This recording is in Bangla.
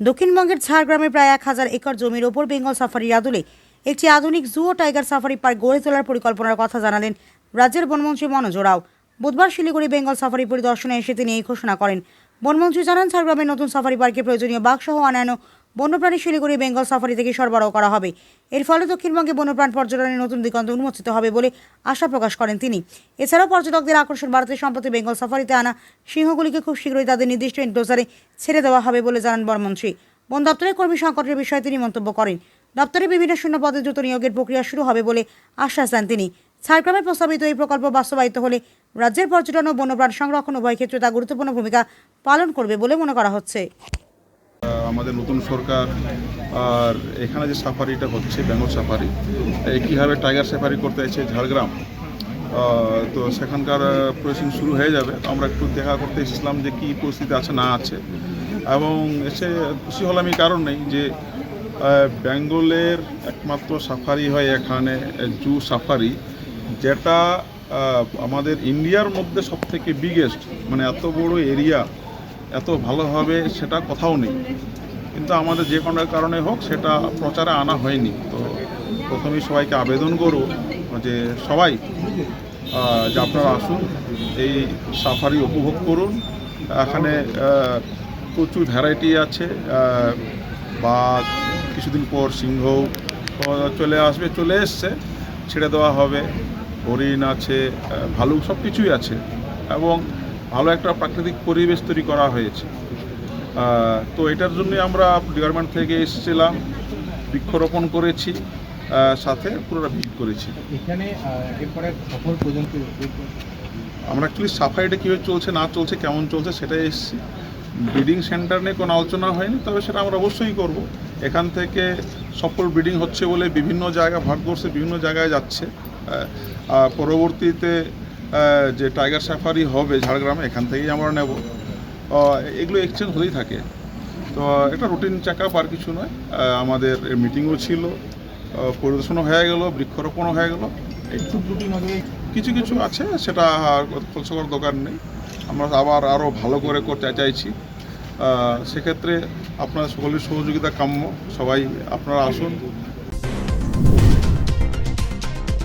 দক্ষিণবঙ্গের ঝাড়গ্রামে প্রায় 1000 একর জমির ওপর বেঙ্গল সাফারির আদলে একটি আধুনিক জু ও টাইগার সাফারি পার্ক গড়ে তোলার পরিকল্পনার কথা জানালেন রাজ্যের বনমন্ত্রী মনোজ রাও। বুধবার শিলিগুড়ি বেঙ্গল সাফারি পরিদর্শনে এসে তিনি এই ঘোষণা করেন। বনমন্ত্রী জানান, ঝাড়গ্রামের নতুন সাফারি পার্কে প্রয়োজনীয় বাঘসহ অন্যান্য বন্যপ্রাণী শিলিগুড়ি বেঙ্গল সাফারি থেকে সরবরাহ করা হবে। এর ফলে দক্ষিণবঙ্গে বন্যপ্রাণ পর্যটনের নতুন দিগন্ত উন্মোচিত হবে বলে আশা প্রকাশ করেন তিনি। এছাড়াও পর্যটকদের আকর্ষণ বাড়াতে সম্প্রতি বেঙ্গল সাফারিতে আনা সিংহগুলিকে খুব শীঘ্রই তাদের নির্দিষ্ট এনক্লোজারে ছেড়ে দেওয়া হবে বলে জানান বনমন্ত্রী। বন দপ্তরের কর্মী সংকটের বিষয়ে তিনি মন্তব্য করেন। দপ্তরে বিভিন্ন শূন্য পদে দ্রুত নিয়োগের প্রক্রিয়া শুরু হবে বলে আশ্বাস দেন তিনি। ঝাড়গ্রামে প্রস্তাবিত এই প্রকল্প বাস্তবায়িত হলে রাজ্যের পর্যটন ও বন্যপ্রাণ সংরক্ষণ উভয় ক্ষেত্রে তা গুরুত্বপূর্ণ ভূমিকা পালন করবে বলে মনে করা হচ্ছে। আমাদের নতুন সরকার আর এখানে যে সাফারিটা হচ্ছে বেঙ্গল সাফারি, কীভাবে টাইগার সাফারি করতে চাইছে ঝাড়গ্রাম, তো সেখানকার প্রসেসিং শুরু হয়ে যাবে। আমরা একটু দেখা করতে এসেছিলাম যে কী পরিস্থিতি আছে না আছে, এবং এসে খুশি হলাম এই কারণেই যে বেঙ্গলের একমাত্র সাফারি হয় এখানে জু সাফারি, যেটা আমাদের ইন্ডিয়ার মধ্যে সবথেকে বিগেস্ট, মানে এত বড় এরিয়া এত ভালোভাবে সেটা কোথাও নেই। কিন্তু আমাদের যে কোনো কারণে হোক সেটা প্রচারে আনা হয়নি। তো প্রথমেই সবাইকে আবেদন করব যে সবাই যে আপনারা আসুন, এই সাফারি উপভোগ করুন। এখানে প্রচুর ভ্যারাইটি আছে, বাঘ, কিছুদিন পর সিংহ চলে এসছে, ছেড়ে দেওয়া হবে, হরিণ আছে, ভালুক, সব কিছুই আছে, এবং ভালো একটা প্রাকৃতিক পরিবেশ তৈরি করা হয়েছে। তো এটার জন্য আমরা ডিপার্টমেন্ট থেকে এসেছিলাম, বৃক্ষরোপণ করেছি, সাথে পুরোটা ভিজিট করেছি। এখানে এরপরে সফল পর্যন্ত আমরা অ্যাকচুয়ালি সাফারিটা কীভাবে চলছে না চলছে, কেমন চলছে সেটাই এসেছি। ব্রিডিং সেন্টার নিয়ে কোনো আলোচনা হয়নি, তবে সেটা আমরা অবশ্যই করব। এখান থেকে সফল ব্রিডিং হচ্ছে বলে বিভিন্ন জায়গায়, ভারতবর্ষের বিভিন্ন জায়গায় যাচ্ছে। পরবর্তীতে যে টাইগার সাফারি হবে ঝাড়গ্রামে, এখান থেকেই আমরা নেব। এগুলো এক্সচেঞ্জ হতেই থাকে। তো একটা রুটিন চেক আপ, আর কিছু নয়। আমাদের মিটিংও ছিল, পরিদর্শনও হয়ে গেল, বৃক্ষরোপণও হয়ে গেল। একটু ত্রুটি নজরে কিছু কিছু আছে, সেটা খোলসা করার দরকার নেই। আমরা আবার আরও ভালো করে করতে চাইছি। সেক্ষেত্রে আপনার সকলের সহযোগিতা কাম্য। সবাই আপনারা আসুন,